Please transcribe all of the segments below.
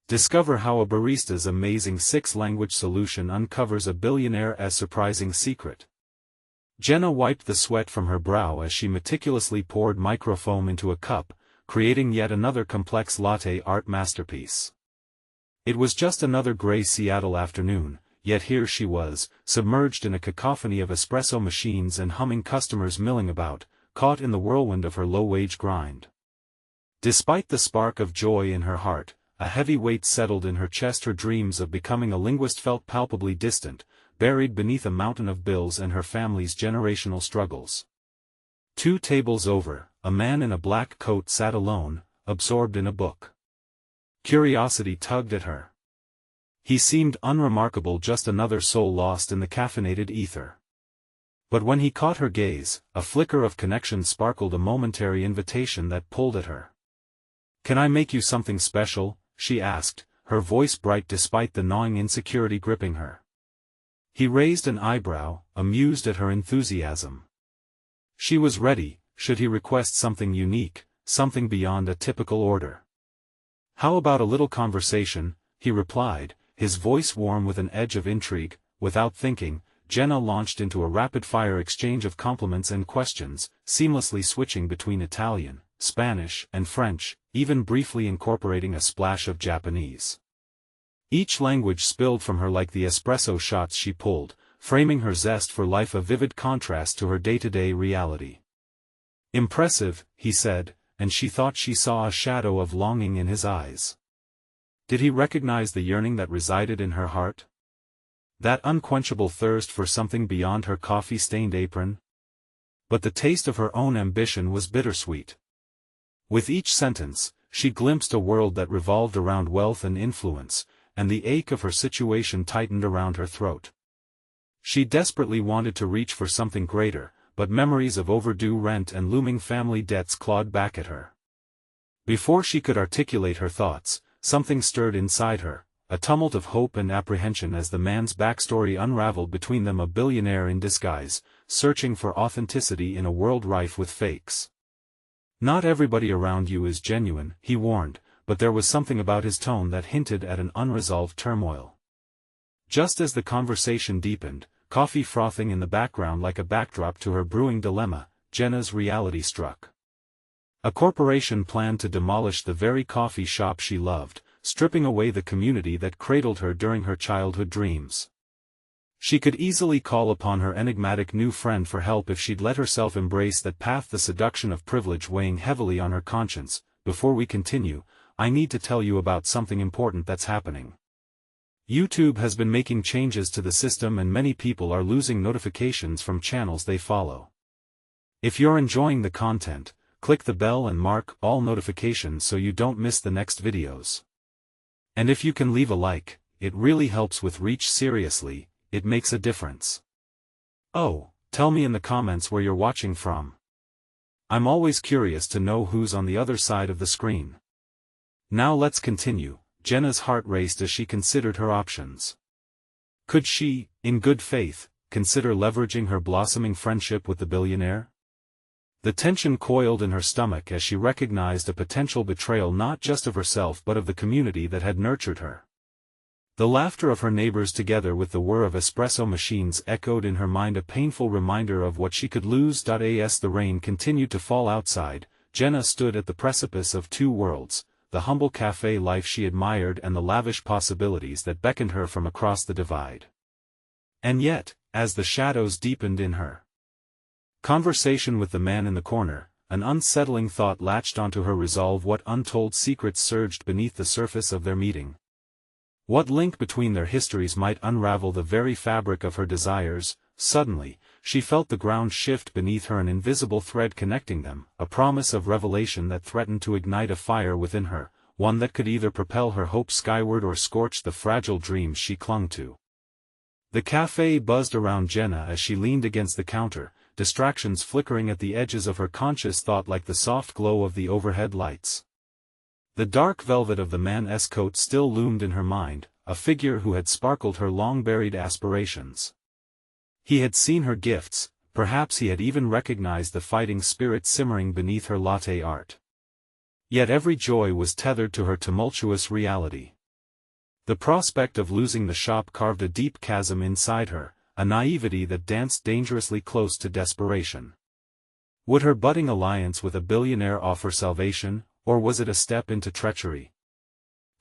Discover how a barista's amazing 6-language solution uncovers a billionaire's surprising secret. Jenna wiped the sweat from her brow as she meticulously poured microfoam into a cup, creating yet another complex latte art masterpiece. It was just another gray Seattle afternoon, yet here she was, submerged in a cacophony of espresso machines and humming customers milling about, caught in the whirlwind of her low-wage grind. Despite the spark of joy in her heart, a heavy weight settled in her chest. Her dreams of becoming a linguist felt palpably distant, buried beneath a mountain of bills and her family's generational struggles. 2 tables over, a man in a black coat sat alone, absorbed in a book. Curiosity tugged at her. He seemed unremarkable, just another soul lost in the caffeinated ether. But when he caught her gaze, a flicker of connection sparkled, a momentary invitation that pulled at her. "Can I make you something special?" she asked, her voice bright despite the gnawing insecurity gripping her. He raised an eyebrow, amused at her enthusiasm. She was ready, should he request something unique, something beyond a typical order. "How about a little conversation?" he replied, his voice warm with an edge of intrigue. Without thinking, Jenna launched into a rapid-fire exchange of compliments and questions, seamlessly switching between Italian, Spanish, and French, even briefly incorporating a splash of Japanese. Each language spilled from her like the espresso shots she pulled, framing her zest for life a vivid contrast to her day-to-day reality. "Impressive," he said, and she thought she saw a shadow of longing in his eyes. Did he recognize the yearning that resided in her heart? That unquenchable thirst for something beyond her coffee-stained apron? But the taste of her own ambition was bittersweet. With each sentence, she glimpsed a world that revolved around wealth and influence, and the ache of her situation tightened around her throat. She desperately wanted to reach for something greater, but memories of overdue rent and looming family debts clawed back at her. Before she could articulate her thoughts, something stirred inside her, a tumult of hope and apprehension as the man's backstory unraveled between them, a billionaire in disguise, searching for authenticity in a world rife with fakes. "Not everybody around you is genuine," he warned, but there was something about his tone that hinted at an unresolved turmoil. Just as the conversation deepened, coffee frothing in the background like a backdrop to her brewing dilemma, Jenna's reality struck. A corporation planned to demolish the very coffee shop she loved, stripping away the community that cradled her during her childhood dreams. She could easily call upon her enigmatic new friend for help if she'd let herself embrace that path, the seduction of privilege weighing heavily on her conscience. "Before we continue, I need to tell you about something important that's happening. YouTube has been making changes to the system and many people are losing notifications from channels they follow. If you're enjoying the content, click the bell and mark all notifications so you don't miss the next videos. And if you can leave a like, it really helps with reach. Seriously, it makes a difference. Oh, tell me in the comments where you're watching from. I'm always curious to know who's on the other side of the screen. Now let's continue." Jenna's heart raced as she considered her options. Could she, in good faith, consider leveraging her blossoming friendship with the billionaire? The tension coiled in her stomach as she recognized a potential betrayal not just of herself but of the community that had nurtured her. The laughter of her neighbors together with the whir of espresso machines echoed in her mind, a painful reminder of what she could lose. As the rain continued to fall outside, Jenna stood at the precipice of 2 worlds, the humble café life she admired and the lavish possibilities that beckoned her from across the divide. And yet, as the shadows deepened in her conversation with the man in the corner, an unsettling thought latched onto her resolve. What untold secrets surged beneath the surface of their meeting? What link between their histories might unravel the very fabric of her desires? Suddenly, she felt the ground shift beneath her, an invisible thread connecting them, a promise of revelation that threatened to ignite a fire within her, one that could either propel her hopes skyward or scorch the fragile dreams she clung to. The café buzzed around Jenna as she leaned against the counter, distractions flickering at the edges of her conscious thought like the soft glow of the overhead lights. The dark velvet of the man's coat still loomed in her mind, a figure who had sparkled her long-buried aspirations. He had seen her gifts, perhaps he had even recognized the fighting spirit simmering beneath her latte art. Yet every joy was tethered to her tumultuous reality. The prospect of losing the shop carved a deep chasm inside her, a naivety that danced dangerously close to desperation. Would her budding alliance with a billionaire offer salvation, or was it a step into treachery?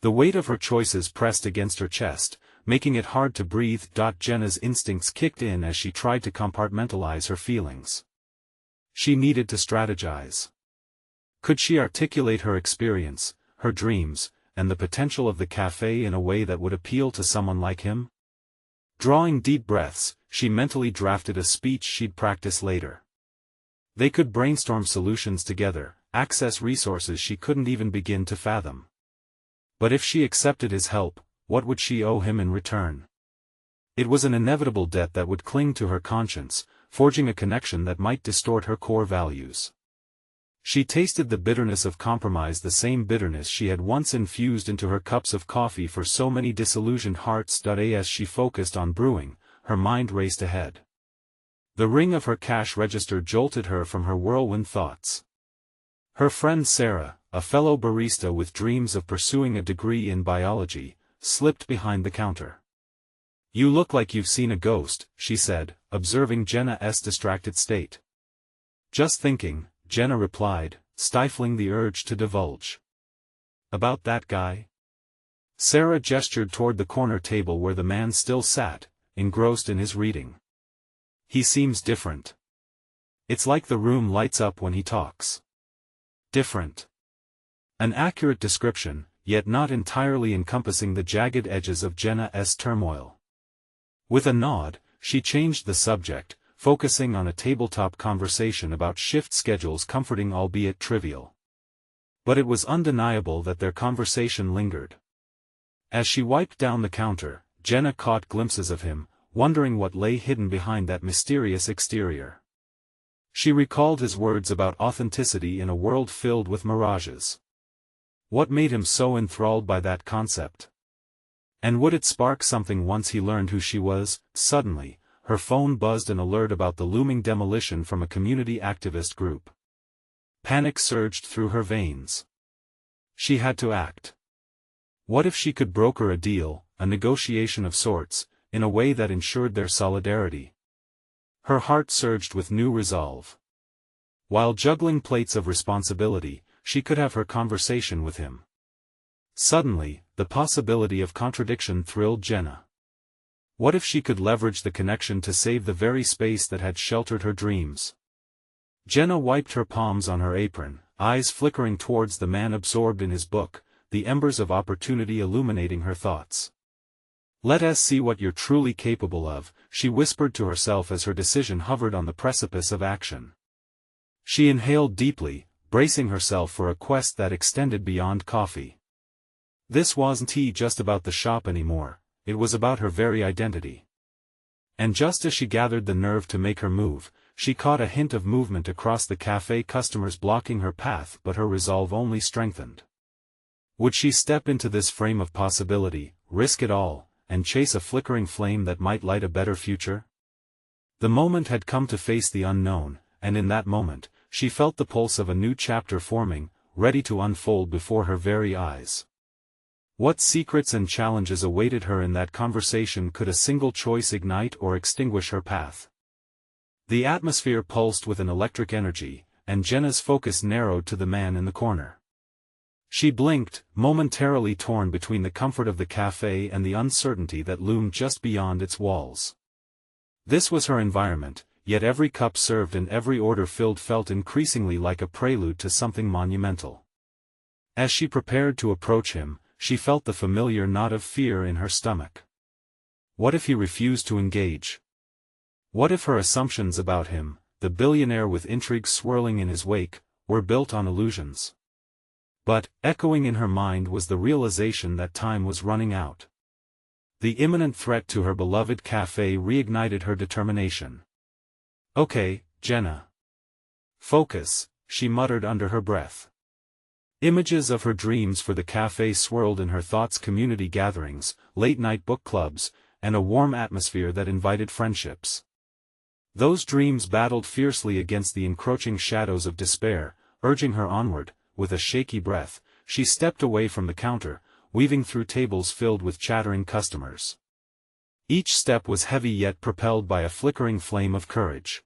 The weight of her choices pressed against her chest, making it hard to breathe. Jenna's instincts kicked in as she tried to compartmentalize her feelings. She needed to strategize. Could she articulate her experience, her dreams, and the potential of the café in a way that would appeal to someone like him? Drawing deep breaths, she mentally drafted a speech she'd practice later. They could brainstorm solutions together, access resources she couldn't even begin to fathom. But if she accepted his help, what would she owe him in return? It was an inevitable debt that would cling to her conscience, forging a connection that might distort her core values. She tasted the bitterness of compromise, the same bitterness she had once infused into her cups of coffee for so many disillusioned hearts. As she focused on brewing, her mind raced ahead. The ring of her cash register jolted her from her whirlwind thoughts. Her friend Sarah, a fellow barista with dreams of pursuing a degree in biology, slipped behind the counter. "You look like you've seen a ghost," she said, observing Jenna's distracted state. "Just thinking," Jenna replied, stifling the urge to divulge. "About that guy?" Sarah gestured toward the corner table where the man still sat, engrossed in his reading. "He seems different. It's like the room lights up when he talks." Different. An accurate description, yet not entirely encompassing the jagged edges of Jenna's turmoil. With a nod, she changed the subject, focusing on a tabletop conversation about shift schedules, comforting albeit trivial. But it was undeniable that their conversation lingered. As she wiped down the counter, Jenna caught glimpses of him, wondering what lay hidden behind that mysterious exterior. She recalled his words about authenticity in a world filled with mirages. What made him so enthralled by that concept? And would it spark something once he learned who she was? Suddenly, her phone buzzed an alert about the looming demolition from a community activist group. Panic surged through her veins. She had to act. What if she could broker a deal, a negotiation of sorts, in a way that ensured their solidarity? Her heart surged with new resolve. While juggling plates of responsibility, she could have her conversation with him. Suddenly, the possibility of contradiction thrilled Jenna. What if she could leverage the connection to save the very space that had sheltered her dreams? Jenna wiped her palms on her apron, eyes flickering towards the man absorbed in his book, the embers of opportunity illuminating her thoughts. "Let us see what you're truly capable of," she whispered to herself as her decision hovered on the precipice of action. She inhaled deeply, bracing herself for a quest that extended beyond coffee. This wasn't just about the shop anymore, it was about her very identity. And just as she gathered the nerve to make her move, she caught a hint of movement across the café, customers blocking her path, but her resolve only strengthened. Would she step into this frame of possibility, risk it all, and chase a flickering flame that might light a better future? The moment had come to face the unknown, and in that moment, she felt the pulse of a new chapter forming, ready to unfold before her very eyes. What secrets and challenges awaited her in that conversation? Could a single choice ignite or extinguish her path? The atmosphere pulsed with an electric energy, and Jenna's focus narrowed to the man in the corner. She blinked, momentarily torn between the comfort of the café and the uncertainty that loomed just beyond its walls. This was her environment, yet every cup served and every order filled felt increasingly like a prelude to something monumental. As she prepared to approach him, she felt the familiar knot of fear in her stomach. What if he refused to engage? What if her assumptions about him, the billionaire with intrigue swirling in his wake, were built on illusions? But, echoing in her mind was the realization that time was running out. The imminent threat to her beloved café reignited her determination. "Okay, Jenna. Focus," she muttered under her breath. Images of her dreams for the café swirled in her thoughts: community gatherings, late-night book clubs, and a warm atmosphere that invited friendships. Those dreams battled fiercely against the encroaching shadows of despair, urging her onward. With a shaky breath, she stepped away from the counter, weaving through tables filled with chattering customers. Each step was heavy yet propelled by a flickering flame of courage.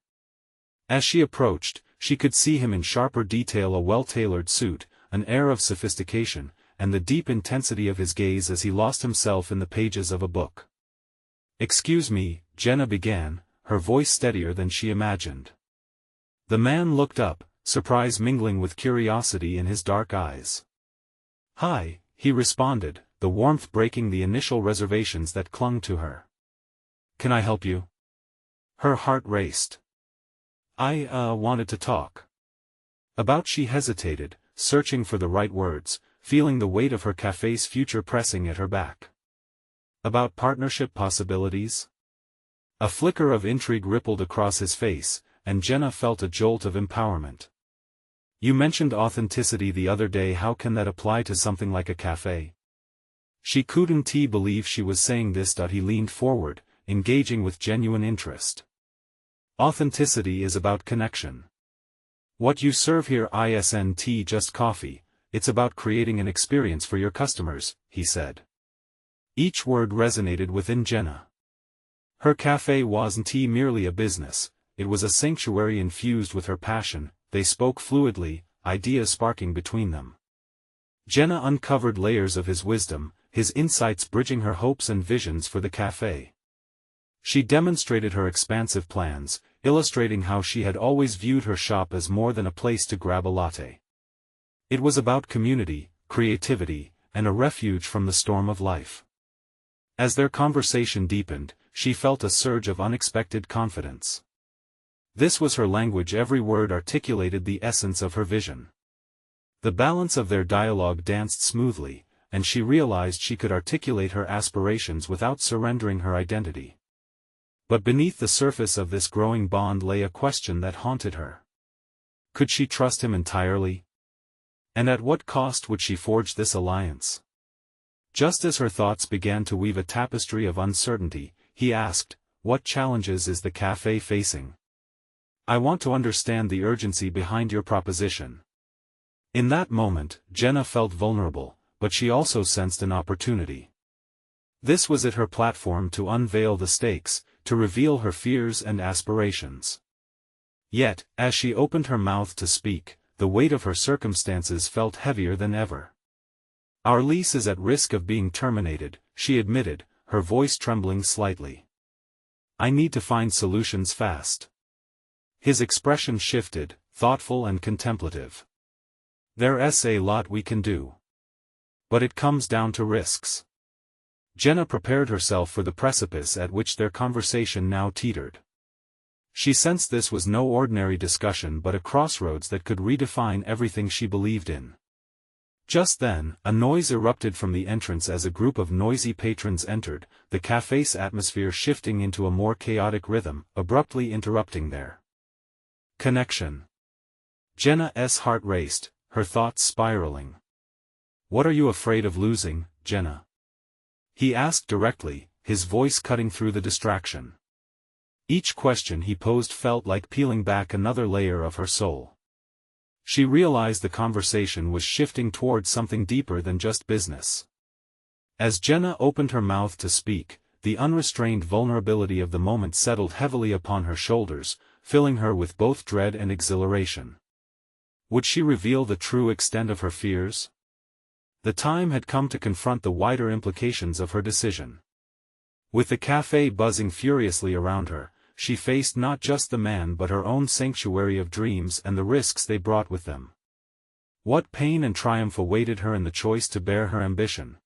As she approached, she could see him in sharper detail: a well-tailored suit, an air of sophistication, and the deep intensity of his gaze as he lost himself in the pages of a book. "Excuse me," Jenna began, her voice steadier than she imagined. The man looked up, surprise mingling with curiosity in his dark eyes. "Hi," he responded, the warmth breaking the initial reservations that clung to her. "Can I help you?" Her heart raced. "I wanted to talk." About she hesitated, searching for the right words, feeling the weight of her café's future pressing at her back. "About partnership possibilities?" A flicker of intrigue rippled across his face, and Jenna felt a jolt of empowerment. "You mentioned authenticity the other day. How can that apply to something like a café?" She couldn't believe she was saying this. He leaned forward, engaging with genuine interest. "Authenticity is about connection. What you serve here isn't just coffee, it's about creating an experience for your customers," he said. Each word resonated within Jenna. Her café wasn't merely a business, it was a sanctuary infused with her passion. They spoke fluidly, ideas sparking between them. Jenna uncovered layers of his wisdom, his insights bridging her hopes and visions for the café. She demonstrated her expansive plans, illustrating how she had always viewed her shop as more than a place to grab a latte. It was about community, creativity, and a refuge from the storm of life. As their conversation deepened, she felt a surge of unexpected confidence. This was her language. Every word articulated the essence of her vision. The balance of their dialogue danced smoothly, and she realized she could articulate her aspirations without surrendering her identity. But beneath the surface of this growing bond lay a question that haunted her. Could she trust him entirely? And at what cost would she forge this alliance? Just as her thoughts began to weave a tapestry of uncertainty, he asked, "What challenges is the café facing? I want to understand the urgency behind your proposition." In that moment, Jenna felt vulnerable, but she also sensed an opportunity. This was her platform to unveil the stakes, to reveal her fears and aspirations. Yet, as she opened her mouth to speak, the weight of her circumstances felt heavier than ever. "Our lease is at risk of being terminated," she admitted, her voice trembling slightly. "I need to find solutions fast." His expression shifted, thoughtful and contemplative. "There's a lot we can do. But it comes down to risks." Jenna prepared herself for the precipice at which their conversation now teetered. She sensed this was no ordinary discussion but a crossroads that could redefine everything she believed in. Just then, a noise erupted from the entrance as a group of noisy patrons entered, the café's atmosphere shifting into a more chaotic rhythm, abruptly interrupting their connection. Jenna's heart raced, her thoughts spiraling. "What are you afraid of losing, Jenna?" he asked directly, his voice cutting through the distraction. Each question he posed felt like peeling back another layer of her soul. She realized the conversation was shifting towards something deeper than just business. As Jenna opened her mouth to speak, the unrestrained vulnerability of the moment settled heavily upon her shoulders, filling her with both dread and exhilaration. Would she reveal the true extent of her fears? The time had come to confront the wider implications of her decision. With the café buzzing furiously around her, she faced not just the man but her own sanctuary of dreams and the risks they brought with them. What pain and triumph awaited her in the choice to bear her ambition?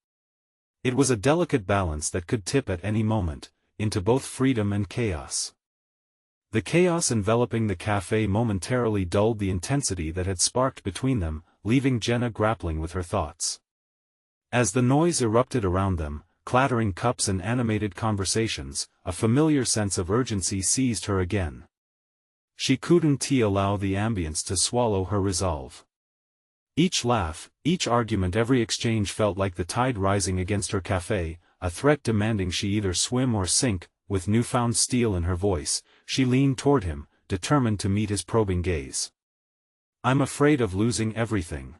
It was a delicate balance that could tip at any moment, into both freedom and chaos. The chaos enveloping the café momentarily dulled the intensity that had sparked between them, leaving Jenna grappling with her thoughts. As the noise erupted around them, clattering cups and animated conversations, a familiar sense of urgency seized her again. She couldn't allow the ambience to swallow her resolve. Each laugh, each argument, every exchange felt like the tide rising against her café, a threat demanding she either swim or sink. With newfound steel in her voice, she leaned toward him, determined to meet his probing gaze. "I'm afraid of losing everything.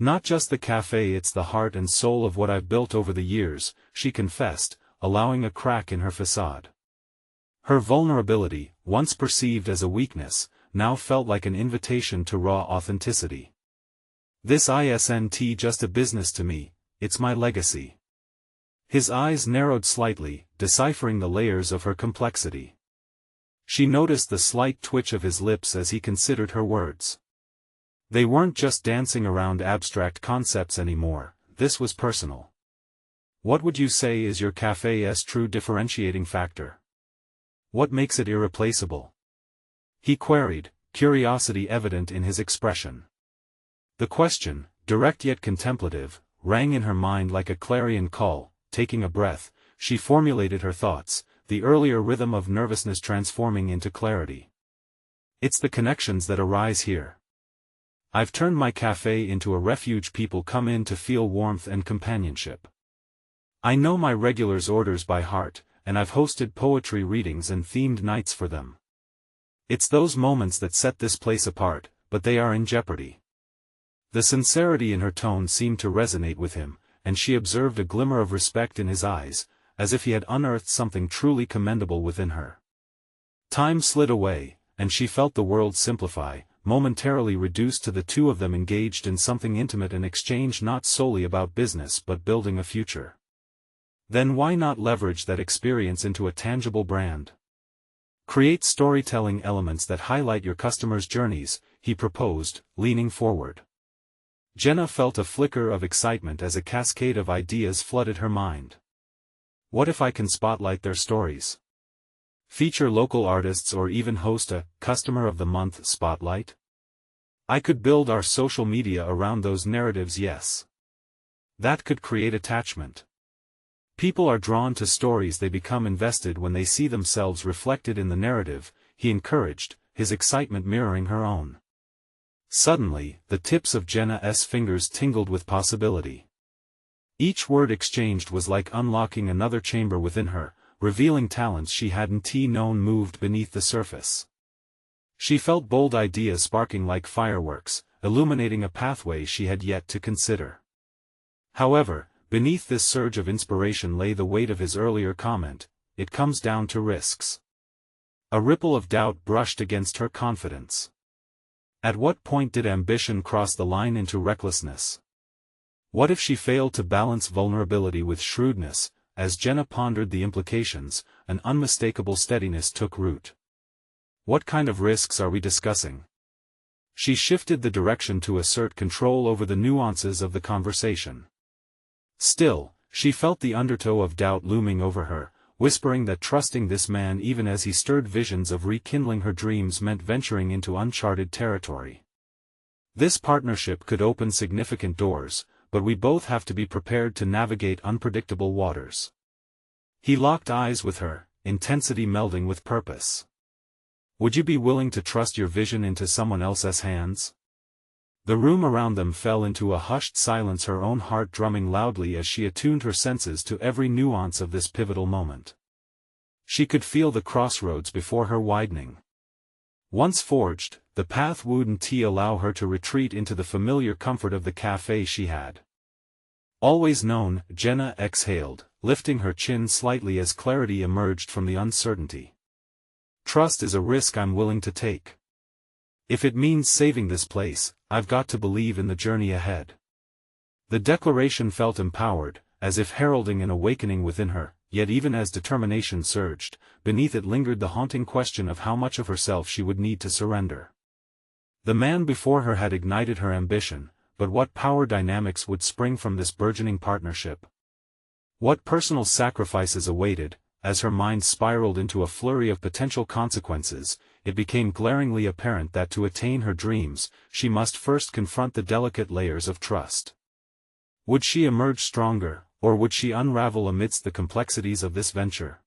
Not just the cafe, it's the heart and soul of what I've built over the years, she confessed, allowing a crack in her facade. Her vulnerability, once perceived as a weakness, now felt like an invitation to raw authenticity. This isn't just a business to me, it's my legacy. His eyes narrowed slightly, deciphering the layers of her complexity. She noticed the slight twitch of his lips as he considered her words. They weren't just dancing around abstract concepts anymore, this was personal. What would you say is your café's true differentiating factor? What makes it irreplaceable? He queried, curiosity evident in his expression. The question, direct yet contemplative, rang in her mind like a clarion call. Taking a breath, she formulated her thoughts, the earlier rhythm of nervousness transforming into clarity. It's the connections that arise here. I've turned my cafe into a refuge people come in to feel warmth and companionship. I know my regulars' orders by heart, and I've hosted poetry readings and themed nights for them. It's those moments that set this place apart, but they are in jeopardy. The sincerity in her tone seemed to resonate with him, and she observed a glimmer of respect in his eyes, as if he had unearthed something truly commendable within her. Time slid away, and she felt the world simplify, momentarily reduced to the two of them engaged in something intimate, an exchange not solely about business but building a future. Then why not leverage that experience into a tangible brand? Create storytelling elements that highlight your customers' journeys, he proposed, leaning forward. Jenna felt a flicker of excitement as a cascade of ideas flooded her mind. What if I can spotlight their stories? Feature local artists or even host a Customer of the Month spotlight? I could build our social media around those narratives, yes. That could create attachment. People are drawn to stories, they become invested when they see themselves reflected in the narrative, he encouraged, his excitement mirroring her own. Suddenly, the tips of Jenna's fingers tingled with possibility. Each word exchanged was like unlocking another chamber within her, revealing talents she hadn't known moved beneath the surface. She felt bold ideas sparking like fireworks, illuminating a pathway she had yet to consider. However, beneath this surge of inspiration lay the weight of his earlier comment, it comes down to risks. A ripple of doubt brushed against her confidence. At what point did ambition cross the line into recklessness? What if she failed to balance vulnerability with shrewdness? As Jenna pondered the implications, an unmistakable steadiness took root. What kind of risks are we discussing? She shifted the direction to assert control over the nuances of the conversation. Still, she felt the undertow of doubt looming over her, whispering that trusting this man even as he stirred visions of rekindling her dreams meant venturing into uncharted territory. This partnership could open significant doors, but we both have to be prepared to navigate unpredictable waters. He locked eyes with her, intensity melding with purpose. Would you be willing to trust your vision into someone else's hands? The room around them fell into a hushed silence, her own heart drumming loudly as she attuned her senses to every nuance of this pivotal moment. She could feel the crossroads before her widening. Once forged, the path wouldn't allow her to retreat into the familiar comfort of the cafe she had always known. Jenna exhaled, lifting her chin slightly as clarity emerged from the uncertainty. Trust is a risk I'm willing to take. If it means saving this place, I've got to believe in the journey ahead. The declaration felt empowered, as if heralding an awakening within her, yet even as determination surged, beneath it lingered the haunting question of how much of herself she would need to surrender. The man before her had ignited her ambition, but what power dynamics would spring from this burgeoning partnership? What personal sacrifices awaited? As her mind spiraled into a flurry of potential consequences, it became glaringly apparent that to attain her dreams, she must first confront the delicate layers of trust. Would she emerge stronger, or would she unravel amidst the complexities of this venture?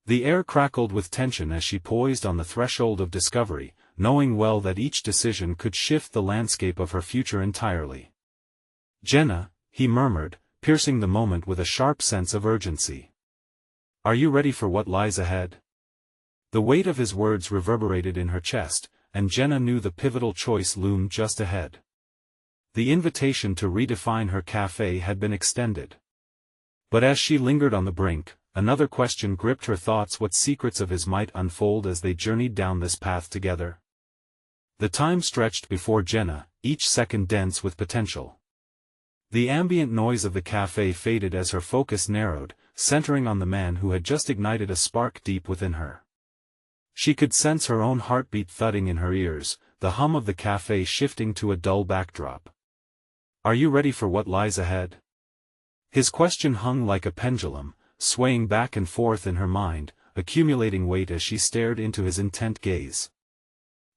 The air crackled with tension as she poised on the threshold of discovery, knowing well that each decision could shift the landscape of her future entirely. Jenna, he murmured, piercing the moment with a sharp sense of urgency. Are you ready for what lies ahead? The weight of his words reverberated in her chest, and Jenna knew the pivotal choice loomed just ahead. The invitation to redefine her café had been extended. But as she lingered on the brink, another question gripped her thoughts: what secrets of his might unfold as they journeyed down this path together? The time stretched before Jenna, each second dense with potential. The ambient noise of the café faded as her focus narrowed, centering on the man who had just ignited a spark deep within her. She could sense her own heartbeat thudding in her ears, the hum of the café shifting to a dull backdrop. "Are you ready for what lies ahead?" His question hung like a pendulum, swaying back and forth in her mind, accumulating weight as she stared into his intent gaze.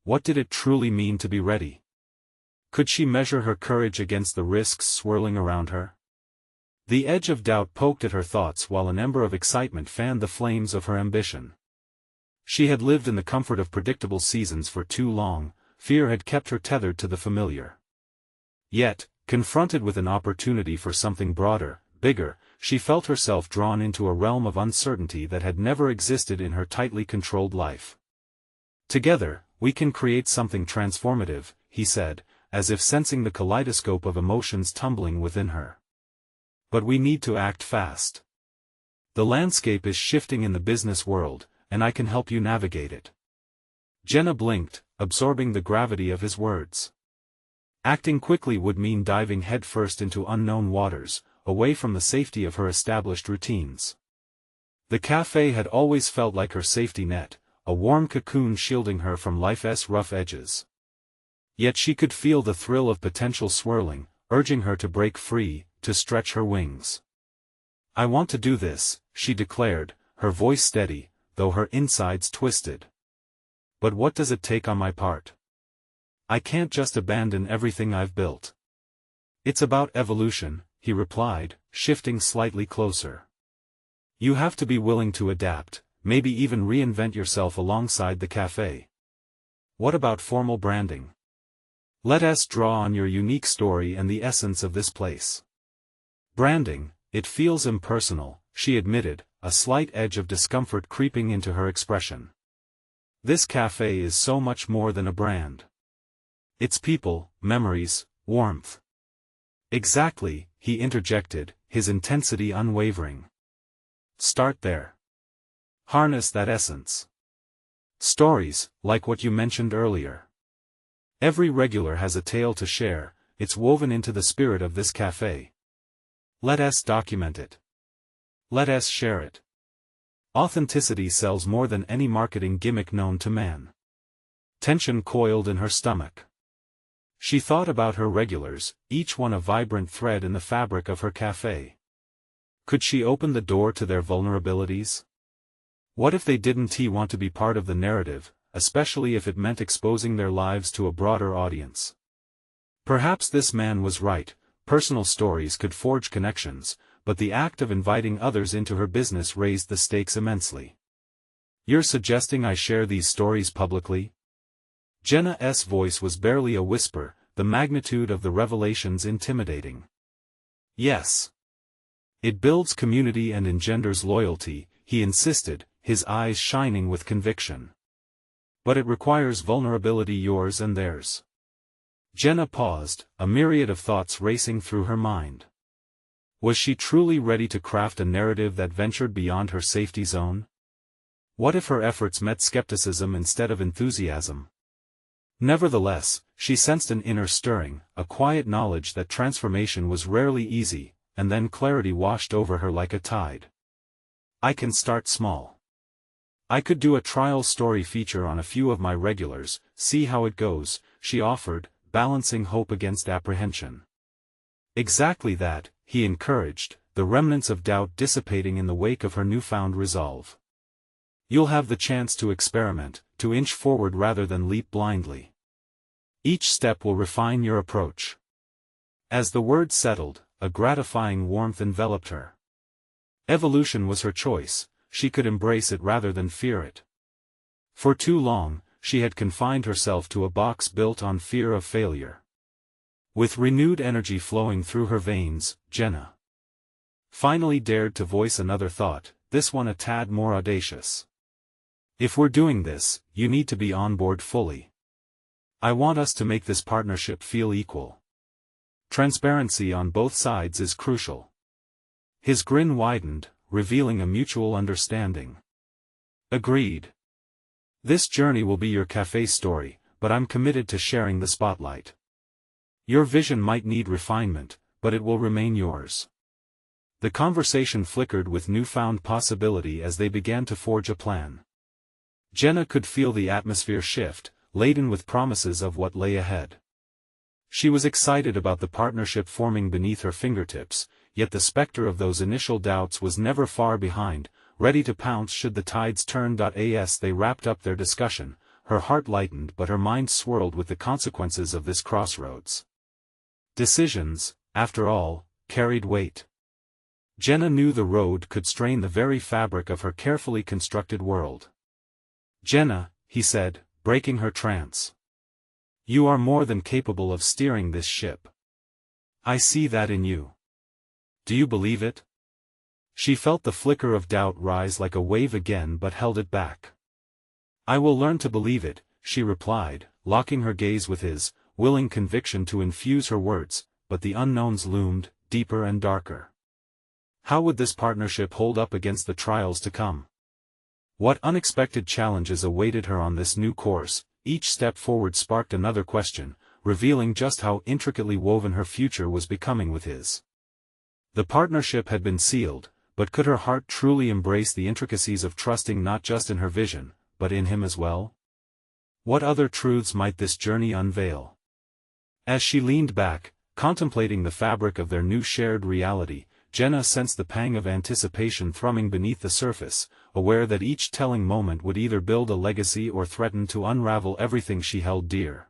What did it truly mean to be ready? Could she measure her courage against the risks swirling around her? The edge of doubt poked at her thoughts while an ember of excitement fanned the flames of her ambition. She had lived in the comfort of predictable seasons for too long, fear had kept her tethered to the familiar. Yet, confronted with an opportunity for something broader, bigger, she felt herself drawn into a realm of uncertainty that had never existed in her tightly controlled life. "Together, we can create something transformative," he said, as if sensing the kaleidoscope of emotions tumbling within her. "But we need to act fast. The landscape is shifting in the business world, and I can help you navigate it." Jenna blinked, absorbing the gravity of his words. Acting quickly would mean diving headfirst into unknown waters, away from the safety of her established routines. The café had always felt like her safety net, a warm cocoon shielding her from life's rough edges. Yet she could feel the thrill of potential swirling, urging her to break free, to stretch her wings. "I want to do this," she declared, her voice steady, though her insides twisted. "But what does it take on my part? I can't just abandon everything I've built." "It's about evolution," he replied, shifting slightly closer. "You have to be willing to adapt, maybe even reinvent yourself alongside the café." "What about formal branding? Let us draw on your unique story and the essence of this place." "Branding, it feels impersonal," she admitted, a slight edge of discomfort creeping into her expression. "This café is so much more than a brand. It's people, memories, warmth." "Exactly," he interjected, his intensity unwavering. "Start there. Harness that essence. Stories, like what you mentioned earlier. Every regular has a tale to share, it's woven into the spirit of this café. Let us document it. Let us share it." Authenticity sells more than any marketing gimmick known to man. Tension coiled in her stomach. She thought about her regulars, each one a vibrant thread in the fabric of her café. Could she open the door to their vulnerabilities? What if they didn't want to be part of the narrative, especially if it meant exposing their lives to a broader audience? Perhaps this man was right, personal stories could forge connections, but the act of inviting others into her business raised the stakes immensely. "You're suggesting I share these stories publicly?" Jenna's voice was barely a whisper, the magnitude of the revelations intimidating. "Yes. It builds community and engenders loyalty," he insisted, his eyes shining with conviction. "But it requires vulnerability, yours and theirs." Jenna paused, a myriad of thoughts racing through her mind. Was she truly ready to craft a narrative that ventured beyond her safety zone? What if her efforts met skepticism instead of enthusiasm? Nevertheless, she sensed an inner stirring, a quiet knowledge that transformation was rarely easy, and then clarity washed over her like a tide. "I can start small. I could do a trial story feature on a few of my regulars, see how it goes," she offered, balancing hope against apprehension. "Exactly that," he encouraged, the remnants of doubt dissipating in the wake of her newfound resolve. "You'll have the chance to experiment, to inch forward rather than leap blindly. Each step will refine your approach." As the words settled, a gratifying warmth enveloped her. Evolution was her choice, she could embrace it rather than fear it. For too long, she had confined herself to a box built on fear of failure. With renewed energy flowing through her veins, Jenna finally dared to voice another thought, this one a tad more audacious. "If we're doing this, you need to be on board fully. I want us to make this partnership feel equal. Transparency on both sides is crucial. His grin widened, revealing a mutual understanding. Agreed. This journey will be your cafe story, but I'm committed to sharing the spotlight. Your vision might need refinement, but it will remain yours. The conversation flickered with newfound possibility as they began to forge a plan. Jenna could feel the atmosphere shift, laden with promises of what lay ahead. She was excited about the partnership forming beneath her fingertips, yet the specter of those initial doubts was never far behind, ready to pounce should the tides turn. As they wrapped up their discussion, her heart lightened but her mind swirled with the consequences of this crossroads. Decisions, after all, carried weight. Jenna knew the road could strain the very fabric of her carefully constructed world. Jenna, he said, breaking her trance. You are more than capable of steering this ship. I see that in you. Do you believe it? She felt the flicker of doubt rise like a wave again but held it back. I will learn to believe it, she replied, locking her gaze with his, willing conviction to infuse her words, but the unknowns loomed, deeper and darker. How would this partnership hold up against the trials to come? What unexpected challenges awaited her on this new course? Each step forward sparked another question, revealing just how intricately woven her future was becoming with his. The partnership had been sealed, but could her heart truly embrace the intricacies of trusting not just in her vision, but in him as well? What other truths might this journey unveil? As she leaned back, contemplating the fabric of their new shared reality, Jenna sensed the pang of anticipation thrumming beneath the surface, aware that each telling moment would either build a legacy or threaten to unravel everything she held dear.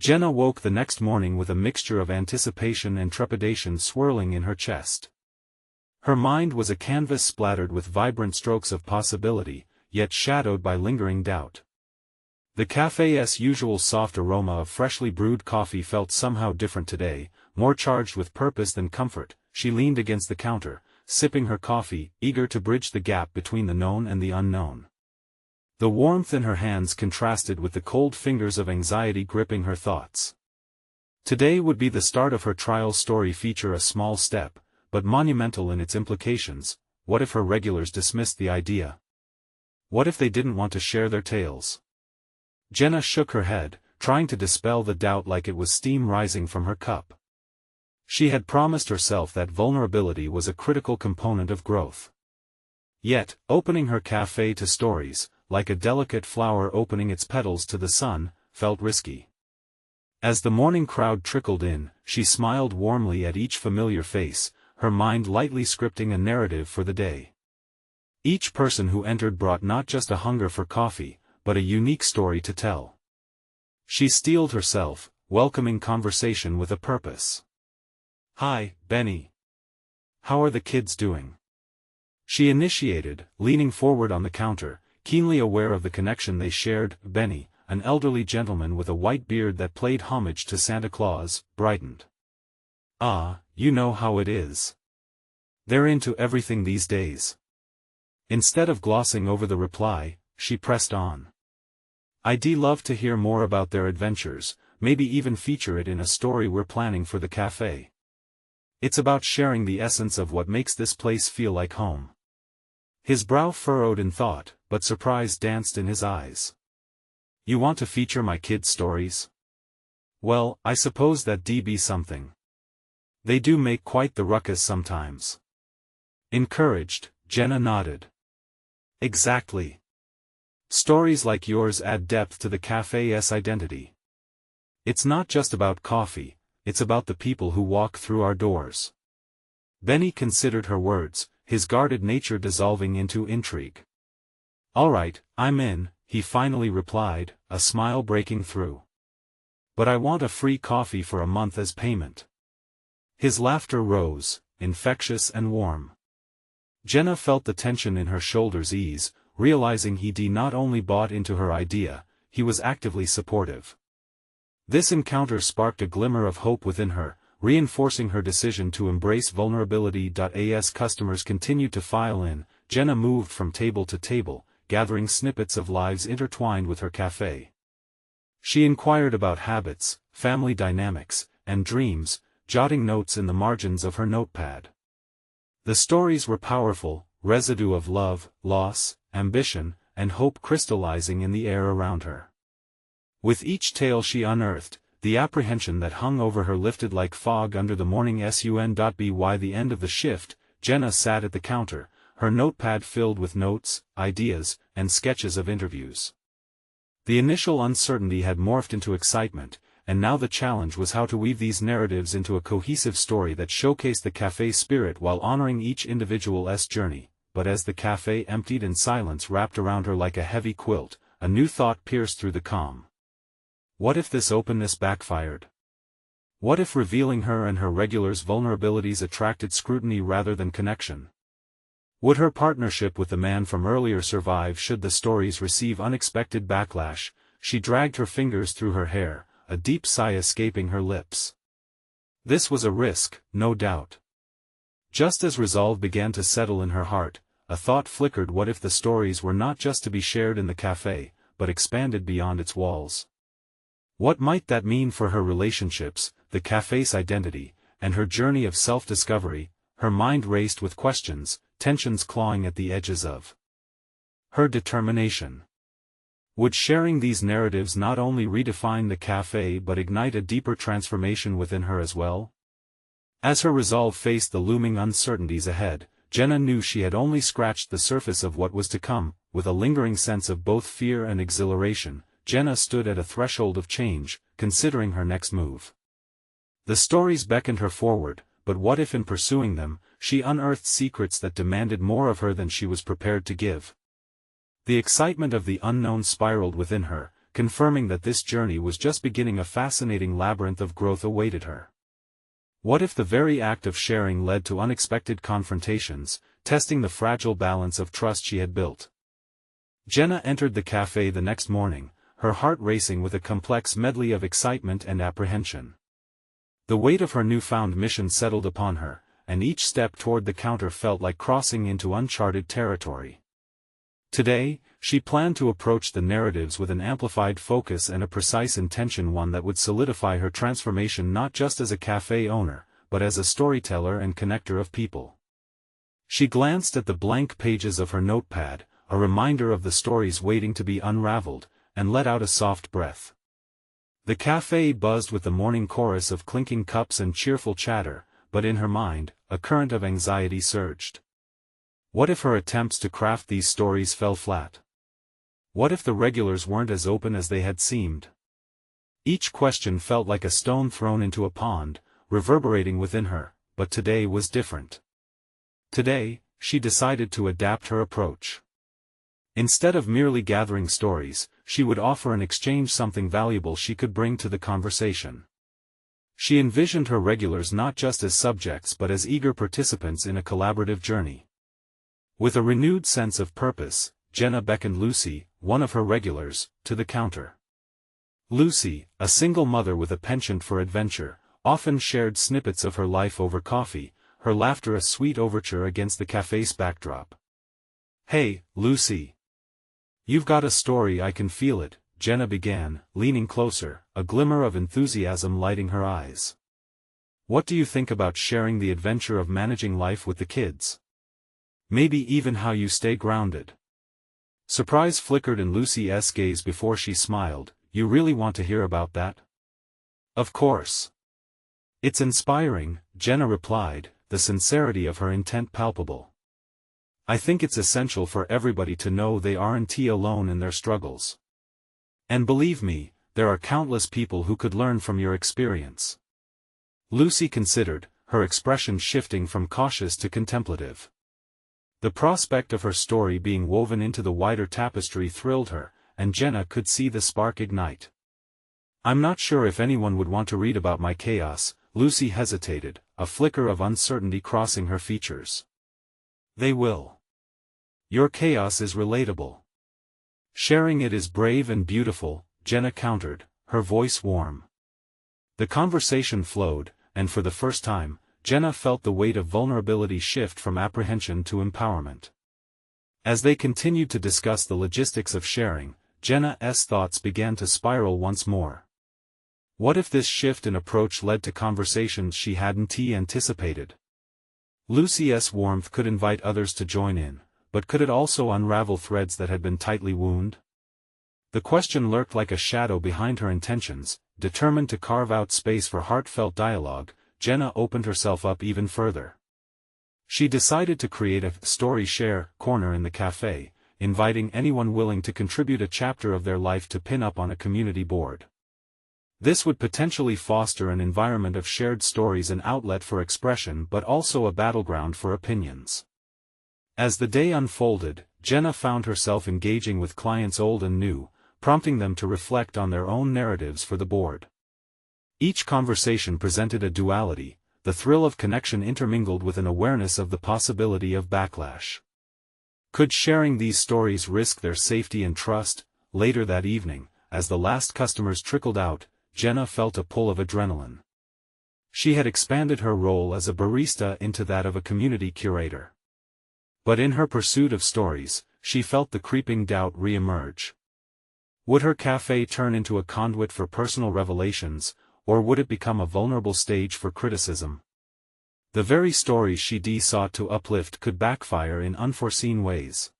Jenna woke the next morning with a mixture of anticipation and trepidation swirling in her chest. Her mind was a canvas splattered with vibrant strokes of possibility, yet shadowed by lingering doubt. The café's usual soft aroma of freshly brewed coffee felt somehow different today, more charged with purpose than comfort. She leaned against the counter, sipping her coffee, eager to bridge the gap between the known and the unknown. The warmth in her hands contrasted with the cold fingers of anxiety gripping her thoughts. Today would be the start of her trial story, feature a small step, but monumental in its implications. What if her regulars dismissed the idea? What if they didn't want to share their tales? Jenna shook her head, trying to dispel the doubt like it was steam rising from her cup. She had promised herself that vulnerability was a critical component of growth. Yet, opening her cafe to stories, like a delicate flower opening its petals to the sun, felt risky. As the morning crowd trickled in, she smiled warmly at each familiar face, her mind lightly scripting a narrative for the day. Each person who entered brought not just a hunger for coffee, but a unique story to tell. She steeled herself, welcoming conversation with a purpose. Hi, Benny. How are the kids doing? She initiated, leaning forward on the counter, keenly aware of the connection they shared. Benny, an elderly gentleman with a white beard that played homage to Santa Claus, brightened. Ah, you know how it is. They're into everything these days. Instead of glossing over the reply, she pressed on. I'd love to hear more about their adventures, maybe even feature it in a story we're planning for the cafe. It's about sharing the essence of what makes this place feel like home. His brow furrowed in thought, but surprise danced in his eyes. You want to feature my kids' stories? Well, I suppose that'd be something. They do make quite the ruckus sometimes. Encouraged, Jenna nodded. Exactly. Stories like yours add depth to the café's identity. It's not just about coffee, it's about the people who walk through our doors. Benny considered her words, his guarded nature dissolving into intrigue. All right, I'm in, he finally replied, a smile breaking through. But I want a free coffee for a month as payment. His laughter rose, infectious and warm. Jenna felt the tension in her shoulders ease, realizing he not only bought into her idea, he was actively supportive. This encounter sparked a glimmer of hope within her, reinforcing her decision to embrace vulnerability. As customers continued to file in, Jenna moved from table to table, gathering snippets of lives intertwined with her cafe. She inquired about habits, family dynamics, and dreams, jotting notes in the margins of her notepad. The stories were powerful, residue of love, loss, ambition, and hope crystallizing in the air around her. With each tale she unearthed, the apprehension that hung over her lifted like fog under the morning sun. By the end of the shift, Jenna sat at the counter, her notepad filled with notes, ideas, and sketches of interviews. The initial uncertainty had morphed into excitement, and now the challenge was how to weave these narratives into a cohesive story that showcased the café spirit while honoring each individual's journey. But as the café emptied and silence wrapped around her like a heavy quilt, a new thought pierced through the calm. What if this openness backfired? What if revealing her and her regulars' vulnerabilities attracted scrutiny rather than connection? Would her partnership with the man from earlier survive should the stories receive unexpected backlash? She dragged her fingers through her hair, a deep sigh escaping her lips. This was a risk, no doubt. Just as resolve began to settle in her heart, a thought flickered: what if the stories were not just to be shared in the café, but expanded beyond its walls? What might that mean for her relationships, the café's identity, and her journey of self-discovery? Her mind raced with questions, tensions clawing at the edges of her determination. Would sharing these narratives not only redefine the café but ignite a deeper transformation within her as well? As her resolve faced the looming uncertainties ahead, Jenna knew she had only scratched the surface of what was to come. With a lingering sense of both fear and exhilaration, Jenna stood at a threshold of change, considering her next move. The stories beckoned her forward, but what if in pursuing them, she unearthed secrets that demanded more of her than she was prepared to give? The excitement of the unknown spiraled within her, confirming that this journey was just beginning. A fascinating labyrinth of growth awaited her. What if the very act of sharing led to unexpected confrontations, testing the fragile balance of trust she had built? Jenna entered the café the next morning, her heart racing with a complex medley of excitement and apprehension. The weight of her newfound mission settled upon her, and each step toward the counter felt like crossing into uncharted territory. Today, she planned to approach the narratives with an amplified focus and a precise intention, one that would solidify her transformation not just as a café owner, but as a storyteller and connector of people. She glanced at the blank pages of her notepad, a reminder of the stories waiting to be unraveled, and let out a soft breath. The café buzzed with the morning chorus of clinking cups and cheerful chatter, but in her mind, a current of anxiety surged. What if her attempts to craft these stories fell flat? What if the regulars weren't as open as they had seemed? Each question felt like a stone thrown into a pond, reverberating within her, but today was different. Today, she decided to adapt her approach. Instead of merely gathering stories, she would offer in exchange something valuable she could bring to the conversation. She envisioned her regulars not just as subjects but as eager participants in a collaborative journey. With a renewed sense of purpose, Jenna beckoned Lucy, one of her regulars, to the counter. Lucy, a single mother with a penchant for adventure, often shared snippets of her life over coffee, her laughter a sweet overture against the café's backdrop. "Hey, Lucy. You've got a story, I can feel it," Jenna began, leaning closer, a glimmer of enthusiasm lighting her eyes. "What do you think about sharing the adventure of managing life with the kids? Maybe even how you stay grounded?" Surprise flickered in Lucy's gaze before she smiled. "You really want to hear about that?" "Of course. It's inspiring," Jenna replied, the sincerity of her intent palpable. "I think it's essential for everybody to know they aren't alone in their struggles. And believe me, there are countless people who could learn from your experience." Lucy considered, her expression shifting from cautious to contemplative. The prospect of her story being woven into the wider tapestry thrilled her, and Jenna could see the spark ignite. "I'm not sure if anyone would want to read about my chaos," Lucy hesitated, a flicker of uncertainty crossing her features. "They will. Your chaos is relatable. Sharing it is brave and beautiful," Jenna countered, her voice warm. The conversation flowed, and for the first time, Jenna felt the weight of vulnerability shift from apprehension to empowerment. As they continued to discuss the logistics of sharing, Jenna's thoughts began to spiral once more. What if this shift in approach led to conversations she hadn't anticipated? Lucy's warmth could invite others to join in, but could it also unravel threads that had been tightly wound? The question lurked like a shadow behind her intentions. Determined to carve out space for heartfelt dialogue, Jenna opened herself up even further. She decided to create a story share corner in the café, inviting anyone willing to contribute a chapter of their life to pin up on a community board. This would potentially foster an environment of shared stories, an outlet for expression but also a battleground for opinions. As the day unfolded, Jenna found herself engaging with clients old and new, prompting them to reflect on their own narratives for the board. Each conversation presented a duality, the thrill of connection intermingled with an awareness of the possibility of backlash. Could sharing these stories risk their safety and trust? Later that evening, as the last customers trickled out, Jenna felt a pull of adrenaline. She had expanded her role as a barista into that of a community curator. But in her pursuit of stories, she felt the creeping doubt re-emerge. Would her cafe turn into a conduit for personal revelations, or would it become a vulnerable stage for criticism? The very stories she sought to uplift could backfire in unforeseen ways.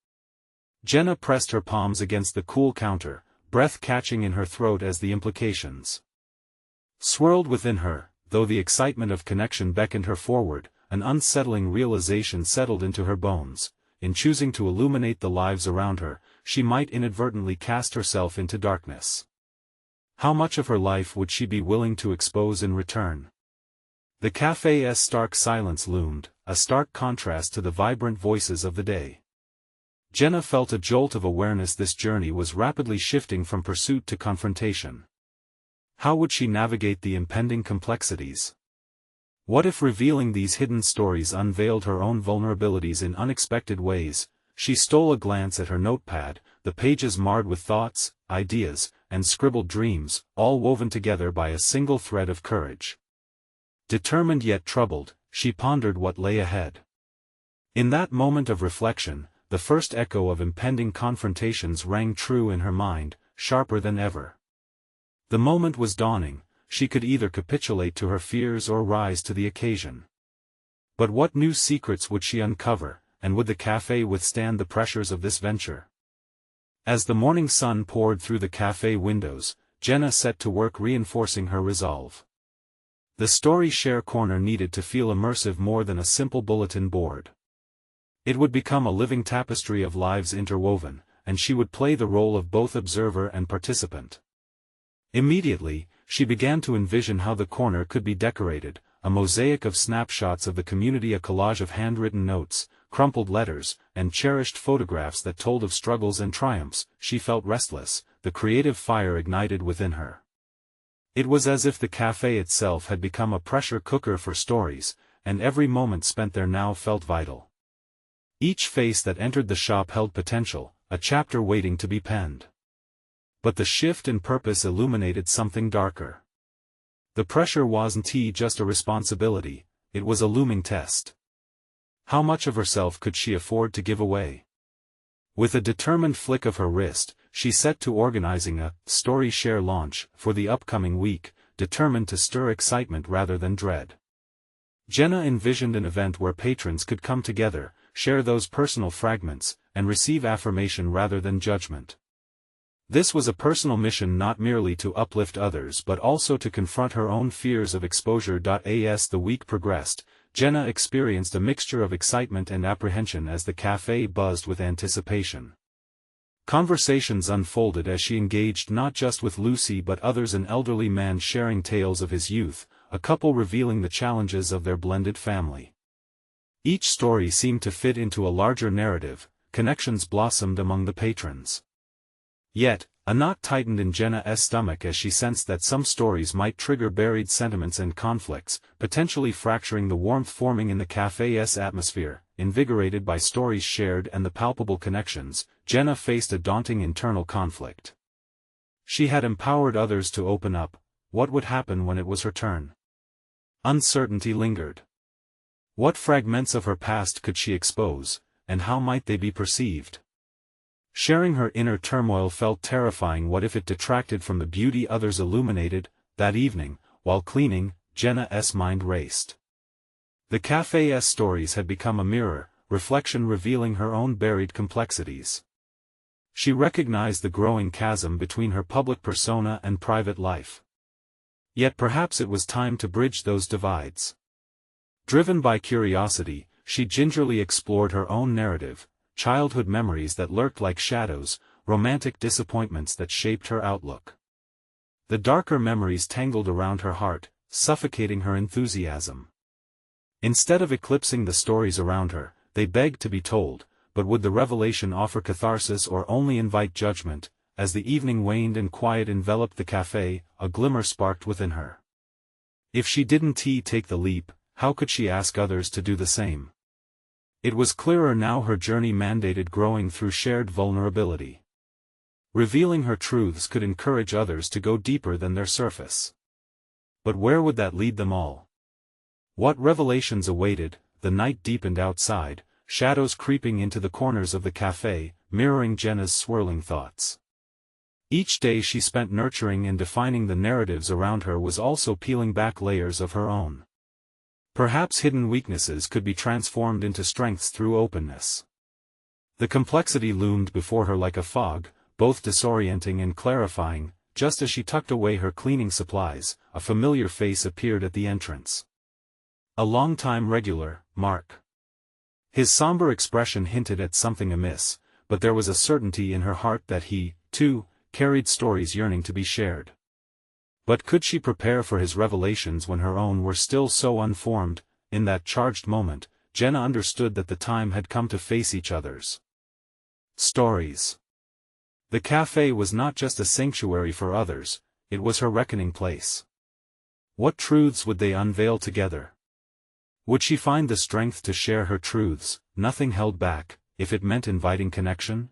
Jenna pressed her palms against the cool counter, breath catching in her throat as the implications swirled within her. Though the excitement of connection beckoned her forward, an unsettling realization settled into her bones. In choosing to illuminate the lives around her, she might inadvertently cast herself into darkness. How much of her life would she be willing to expose in return? The café's stark silence loomed, a stark contrast to the vibrant voices of the day. Jenna felt a jolt of awareness. This journey was rapidly shifting from pursuit to confrontation. How would she navigate the impending complexities? What if revealing these hidden stories unveiled her own vulnerabilities in unexpected ways? She stole a glance at her notepad, the pages marred with thoughts, ideas, and scribbled dreams, all woven together by a single thread of courage. Determined yet troubled, she pondered what lay ahead. In that moment of reflection, the first echo of impending confrontations rang true in her mind, sharper than ever. The moment was dawning. She could either capitulate to her fears or rise to the occasion. But what new secrets would she uncover, and would the café withstand the pressures of this venture? As the morning sun poured through the café windows, Jenna set to work reinforcing her resolve. The story share corner needed to feel immersive more than a simple bulletin board. It would become a living tapestry of lives interwoven, and she would play the role of both observer and participant. Immediately, she began to envision how the corner could be decorated, a mosaic of snapshots of the community, a collage of handwritten notes, crumpled letters, and cherished photographs that told of struggles and triumphs. She felt restless, the creative fire ignited within her. It was as if the café itself had become a pressure cooker for stories, and every moment spent there now felt vital. Each face that entered the shop held potential, a chapter waiting to be penned. But the shift in purpose illuminated something darker. The pressure wasn't just a responsibility, it was a looming test. How much of herself could she afford to give away? With a determined flick of her wrist, she set to organizing a story share launch for the upcoming week, determined to stir excitement rather than dread. Jenna envisioned an event where patrons could come together, share those personal fragments, and receive affirmation rather than judgment. This was a personal mission, not merely to uplift others but also to confront her own fears of exposure. As the week progressed, Jenna experienced a mixture of excitement and apprehension as the café buzzed with anticipation. Conversations unfolded as she engaged not just with Lucy but others, an elderly man sharing tales of his youth, a couple revealing the challenges of their blended family. Each story seemed to fit into a larger narrative. Connections blossomed among the patrons. Yet, a knot tightened in Jenna's stomach as she sensed that some stories might trigger buried sentiments and conflicts, potentially fracturing the warmth forming in the café's atmosphere. Invigorated by stories shared and the palpable connections, Jenna faced a daunting internal conflict. She had empowered others to open up. What would happen when it was her turn? Uncertainty lingered. What fragments of her past could she expose, and how might they be perceived? Sharing her inner turmoil felt terrifying. What if it detracted from the beauty others illuminated? that evening, while cleaning, Jenna's mind raced. The café's stories had become a mirror, reflection revealing her own buried complexities. She recognized the growing chasm between her public persona and private life. Yet perhaps it was time to bridge those divides. Driven by curiosity, she gingerly explored her own narrative, childhood memories that lurked like shadows, romantic disappointments that shaped her outlook. The darker memories tangled around her heart, suffocating her enthusiasm. Instead of eclipsing the stories around her, they begged to be told, but would the revelation offer catharsis or only invite judgment? As the evening waned and quiet enveloped the café, a glimmer sparked within her. If she didn't take the leap, how could she ask others to do the same? It was clearer now her journey mandated growing through shared vulnerability. Revealing her truths could encourage others to go deeper than their surface. But where would that lead them all? What revelations awaited? The night deepened outside, shadows creeping into the corners of the café, mirroring Jenna's swirling thoughts. Each day she spent nurturing and defining the narratives around her was also peeling back layers of her own. Perhaps hidden weaknesses could be transformed into strengths through openness. The complexity loomed before her like a fog, both disorienting and clarifying. Just as she tucked away her cleaning supplies, a familiar face appeared at the entrance. A longtime regular, Mark. His somber expression hinted at something amiss, but there was a certainty in her heart that he, too, carried stories yearning to be shared. But could she prepare for his revelations when her own were still so unformed? In that charged moment, Jenna understood that the time had come to face each other's stories. The café was not just a sanctuary for others, it was her reckoning place. What truths would they unveil together? Would she find the strength to share her truths, nothing held back, if it meant inviting connection?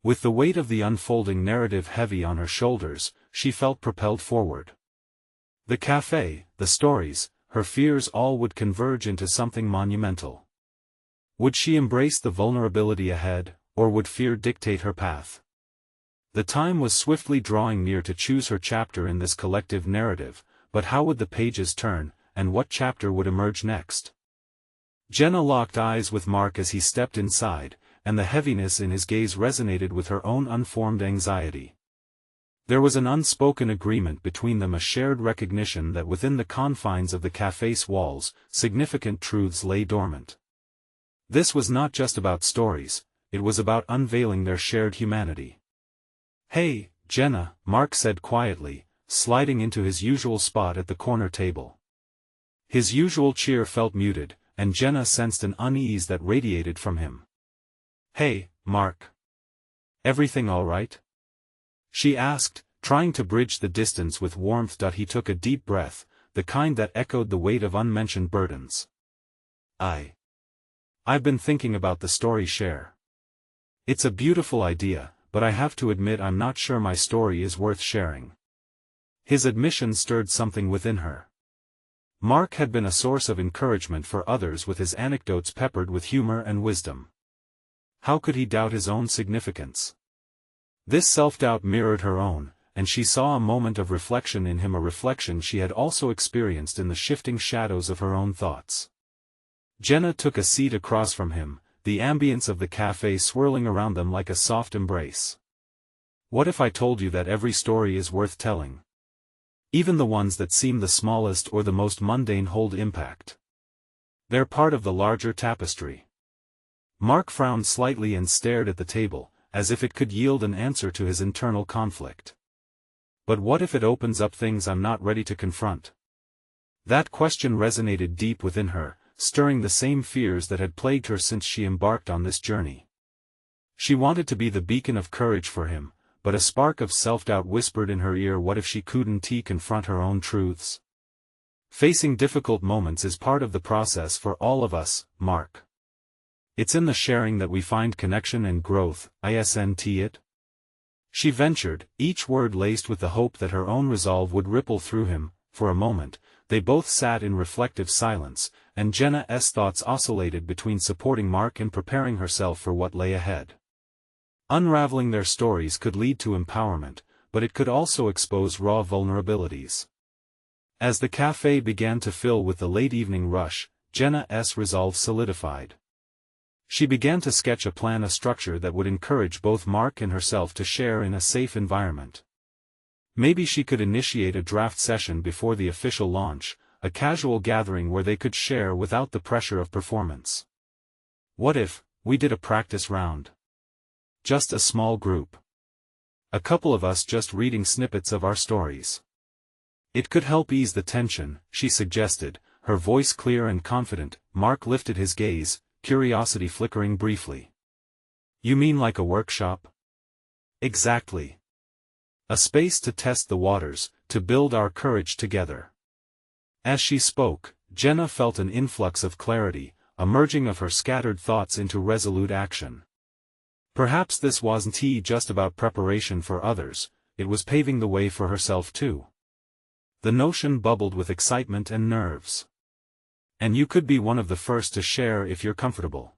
With the weight of the unfolding narrative heavy on her shoulders, she felt propelled forward. The café, the stories, her fears all would converge into something monumental. Would she embrace the vulnerability ahead, or would fear dictate her path? The time was swiftly drawing near to choose her chapter in this collective narrative, but how would the pages turn, and what chapter would emerge next? Jenna locked eyes with Mark as he stepped inside, and the heaviness in his gaze resonated with her own unformed anxiety. There was an unspoken agreement between them, a shared recognition that within the confines of the café's walls, significant truths lay dormant. This was not just about stories, it was about unveiling their shared humanity. "Hey, Jenna," Mark said quietly, sliding into his usual spot at the corner table. His usual cheer felt muted, and Jenna sensed an unease that radiated from him. "Hey, Mark. Everything all right?" she asked, trying to bridge the distance with warmth. He took a deep breath, the kind that echoed the weight of unmentioned burdens. I've been thinking about the story share. It's a beautiful idea, but I have to admit I'm not sure my story is worth sharing." His admission stirred something within her. Mark had been a source of encouragement for others, with his anecdotes peppered with humor and wisdom. How could he doubt his own significance? This self-doubt mirrored her own, and she saw a moment of reflection in him, a reflection she had also experienced in the shifting shadows of her own thoughts. Jenna took a seat across from him, the ambience of the café swirling around them like a soft embrace. "What if I told you that every story is worth telling? Even the ones that seem the smallest or the most mundane hold impact. They're part of the larger tapestry." Mark frowned slightly and stared at the table, as if it could yield an answer to his internal conflict. "But what if it opens up things I'm not ready to confront?" That question resonated deep within her, stirring the same fears that had plagued her since she embarked on this journey. She wanted to be the beacon of courage for him, but a spark of self-doubt whispered in her ear, what if she couldn't confront her own truths? Facing difficult moments is part of the process for all of us, Mark. It's in the sharing that we find connection and growth, isn't it? She ventured, each word laced with the hope that her own resolve would ripple through him. For a moment, they both sat in reflective silence, and Jenna's thoughts oscillated between supporting Mark and preparing herself for what lay ahead. Unraveling their stories could lead to empowerment, but it could also expose raw vulnerabilities. As the cafe began to fill with the late evening rush, Jenna's resolve solidified. She began to sketch a structure that would encourage both Mark and herself to share in a safe environment. Maybe she could initiate a draft session before the official launch, a casual gathering where they could share without the pressure of performance. What if we did a practice round? Just a small group. A couple of us just reading snippets of our stories. It could help ease the tension, she suggested, her voice clear and confident. Mark lifted his gaze, curiosity flickering briefly. You mean like a workshop? Exactly. A space to test the waters, to build our courage together. As she spoke, Jenna felt an influx of clarity, a merging of her scattered thoughts into resolute action. Perhaps this wasn't just about preparation for others, it was paving the way for herself too. The notion bubbled with excitement and nerves. And you could be one of the first to share if you're comfortable.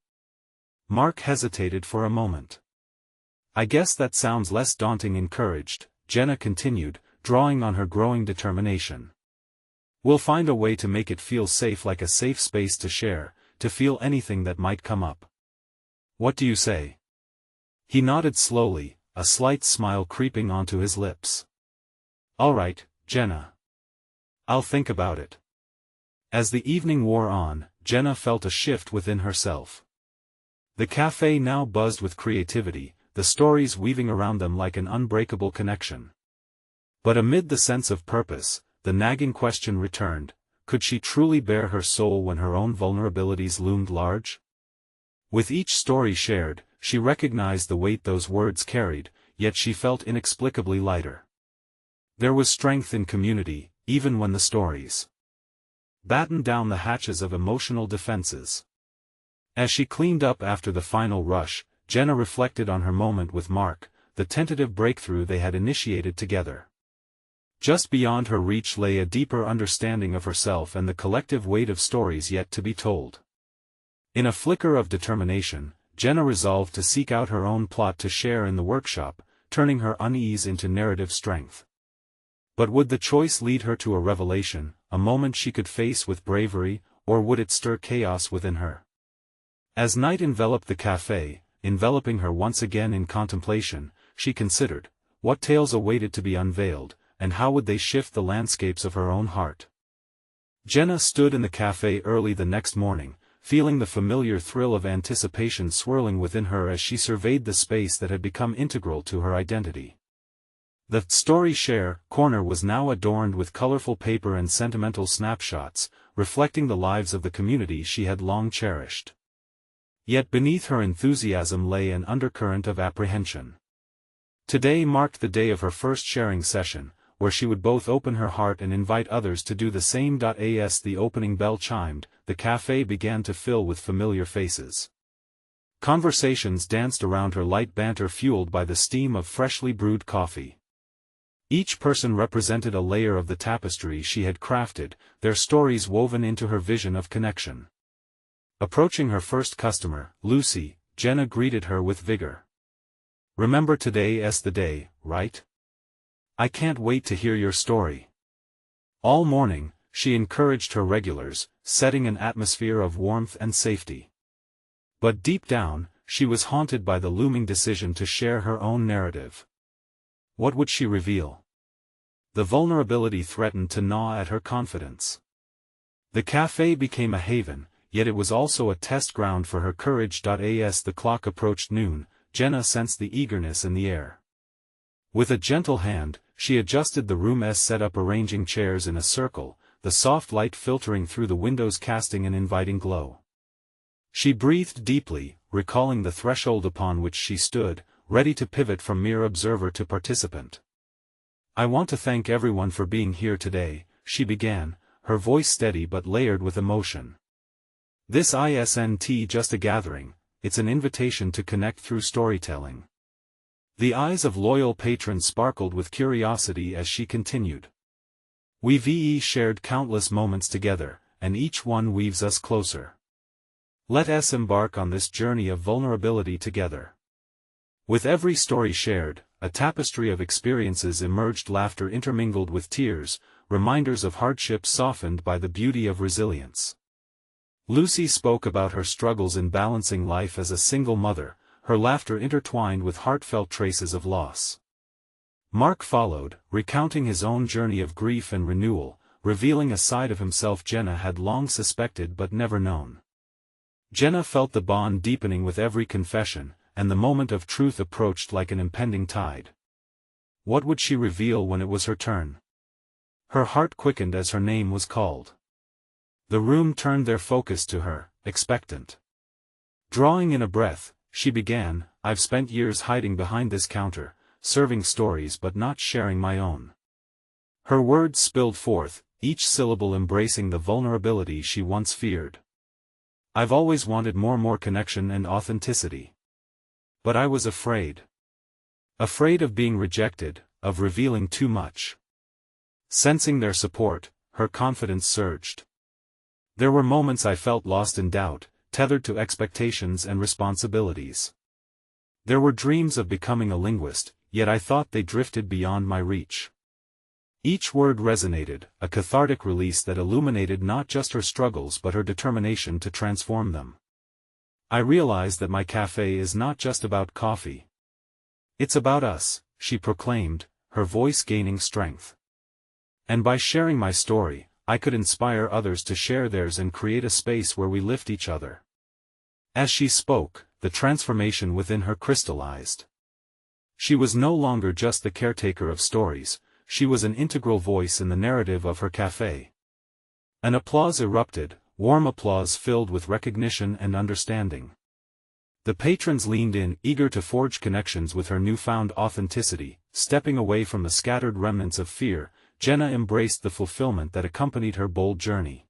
Mark hesitated for a moment. I guess that sounds less daunting. Encouraged, Jenna continued, drawing on her growing determination. We'll find a way to make it feel safe, like a safe space to share, to feel anything that might come up. What do you say? He nodded slowly, a slight smile creeping onto his lips. All right, Jenna. I'll think about it. As the evening wore on, Jenna felt a shift within herself. The cafe now buzzed with creativity, the stories weaving around them like an unbreakable connection. But amid the sense of purpose, the nagging question returned: could she truly bare her soul when her own vulnerabilities loomed large? With each story shared, she recognized the weight those words carried, yet she felt inexplicably lighter. There was strength in community, even when the stories battened down the hatches of emotional defenses. As she cleaned up after the final rush, Jenna reflected on her moment with Mark, the tentative breakthrough they had initiated together. Just beyond her reach lay a deeper understanding of herself and the collective weight of stories yet to be told. In a flicker of determination, Jenna resolved to seek out her own plot to share in the workshop, turning her unease into narrative strength. But would the choice lead her to a revelation, a moment she could face with bravery, or would it stir chaos within her? As night enveloped the cafe, enveloping her once again in contemplation, she considered, what tales awaited to be unveiled, and how would they shift the landscapes of her own heart? Jenna stood in the cafe early the next morning, feeling the familiar thrill of anticipation swirling within her as she surveyed the space that had become integral to her identity. The Story Share corner was now adorned with colorful paper and sentimental snapshots, reflecting the lives of the community she had long cherished. Yet beneath her enthusiasm lay an undercurrent of apprehension. Today marked the day of her first sharing session, where she would both open her heart and invite others to do the same. As the opening bell chimed, the cafe began to fill with familiar faces. Conversations danced around her, light banter fueled by the steam of freshly brewed coffee. Each person represented a layer of the tapestry she had crafted, their stories woven into her vision of connection. Approaching her first customer, Lucy, Jenna greeted her with vigor. Remember today's the day, right? I can't wait to hear your story. All morning, she encouraged her regulars, setting an atmosphere of warmth and safety. But deep down, she was haunted by the looming decision to share her own narrative. What would she reveal? The vulnerability threatened to gnaw at her confidence. The cafe became a haven, yet it was also a test ground for her courage. As the clock approached noon, Jenna sensed the eagerness in the air. With a gentle hand, she adjusted the room's setup, arranging chairs in a circle, the soft light filtering through the windows casting an inviting glow. She breathed deeply, recalling the threshold upon which she stood, ready to pivot from mere observer to participant. I want to thank everyone for being here today, she began, her voice steady but layered with emotion. This isn't just a gathering, it's an invitation to connect through storytelling. The eyes of loyal patrons sparkled with curiosity as she continued. We've shared countless moments together, and each one weaves us closer. Let us embark on this journey of vulnerability together. With every story shared, a tapestry of experiences emerged, laughter intermingled with tears, reminders of hardship softened by the beauty of resilience. Lucy spoke about her struggles in balancing life as a single mother, her laughter intertwined with heartfelt traces of loss. Mark followed, recounting his own journey of grief and renewal, revealing a side of himself Jenna had long suspected but never known. Jenna felt the bond deepening with every confession, and the moment of truth approached like an impending tide. What would she reveal when it was her turn? Her heart quickened as her name was called. The room turned their focus to her, expectant. Drawing in a breath, she began, "I've spent years hiding behind this counter, serving stories but not sharing my own." Her words spilled forth, each syllable embracing the vulnerability she once feared. "I've always wanted more connection and authenticity. But I was afraid. Afraid of being rejected, of revealing too much." Sensing their support, her confidence surged. "There were moments I felt lost in doubt, tethered to expectations and responsibilities. There were dreams of becoming a linguist, yet I thought they drifted beyond my reach." Each word resonated, a cathartic release that illuminated not just her struggles but her determination to transform them. "I realized that my café is not just about coffee. It's about us," she proclaimed, her voice gaining strength. "And by sharing my story, I could inspire others to share theirs and create a space where we lift each other." As she spoke, the transformation within her crystallized. She was no longer just the caretaker of stories, she was an integral voice in the narrative of her café. An applause erupted, warm applause filled with recognition and understanding. The patrons leaned in, eager to forge connections with her newfound authenticity. Stepping away from the scattered remnants of fear, Jenna embraced the fulfillment that accompanied her bold journey.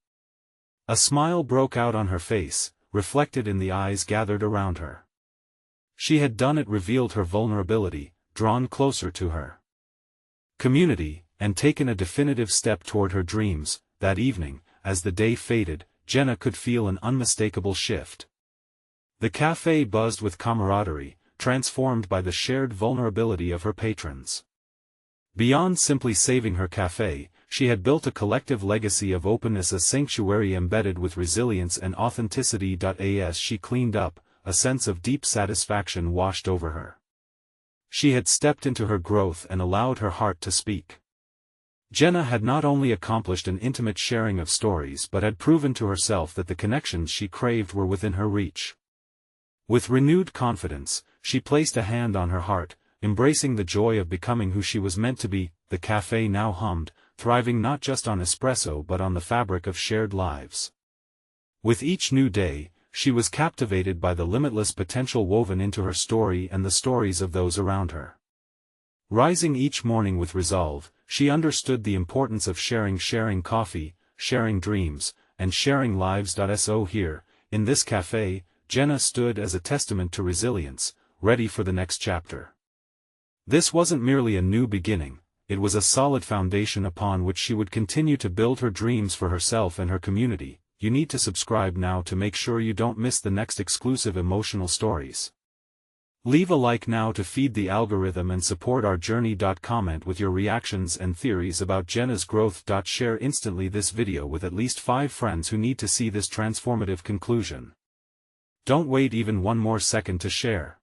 A smile broke out on her face, reflected in the eyes gathered around her. She had done it, revealed her vulnerability, drawn closer to her community, and taken a definitive step toward her dreams. That evening, as the day faded, Jenna could feel an unmistakable shift. The café buzzed with camaraderie, transformed by the shared vulnerability of her patrons. Beyond simply saving her café, she had built a collective legacy of openness, a sanctuary embedded with resilience and authenticity. As she cleaned up, a sense of deep satisfaction washed over her. She had stepped into her growth and allowed her heart to speak. Jenna had not only accomplished an intimate sharing of stories but had proven to herself that the connections she craved were within her reach. With renewed confidence, she placed a hand on her heart, embracing the joy of becoming who she was meant to be. The café now hummed, thriving not just on espresso but on the fabric of shared lives. With each new day, she was captivated by the limitless potential woven into her story and the stories of those around her. Rising each morning with resolve, she understood the importance of sharing coffee, sharing dreams, and sharing lives. So here, in this café, Jenna stood as a testament to resilience, ready for the next chapter. This wasn't merely a new beginning, it was a solid foundation upon which she would continue to build her dreams for herself and her community. You need to subscribe now to make sure you don't miss the next exclusive emotional stories. Leave a like now to feed the algorithm and support our journey. Comment with your reactions and theories about Jenna's growth. Share instantly this video with at least 5 friends who need to see this transformative conclusion. Don't wait even one more second to share.